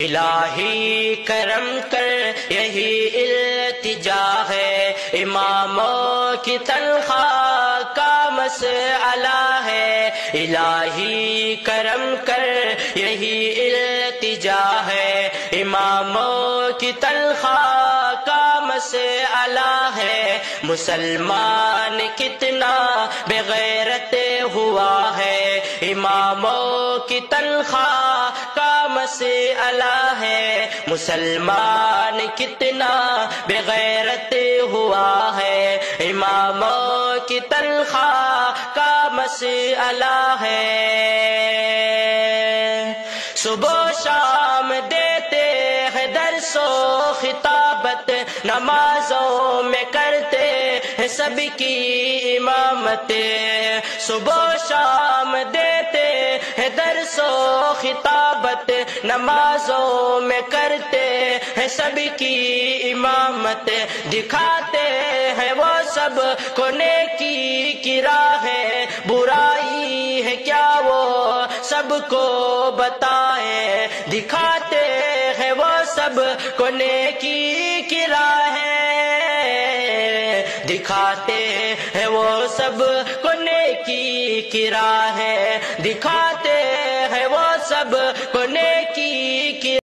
الہی کرم کر یہی التجا ہے، اماموں کی تنخواہ کا مسئلہ ہے، الہی کرم کر یہی التجا ہے، اماموں کی تنخواہ کا مسئلہ ہے، مسلمان کتنا بے غیرت ہوا ہے، اماموں کی تنخواہ کا مسئلہ ہے، مسلمان کتنا بے غیرت ہوا ہے، اماموں کی تنخواہ کا مسئلہ ہے۔ صبح و شام دیتے ہیں درس و خطابت، نمازوں میں کرتے ہیں سب کی امامت، صبح و شام دیتے ہیں درس و خطابت، نمازوں میں کرتے ہیں سب کی امامت، دکھاتے ہیں وہ سب کو نیکی کی راہ ہے، برائی ہے کیا وہ سب کو بتائیں، دکھاتے ہیں وہ سب کو نیکی کی راہ ہے، دکھاتے ہیں وہ سب کو نیکی کی راہ ہے، دکھاتے ہیں وہ سب کو نیکی کی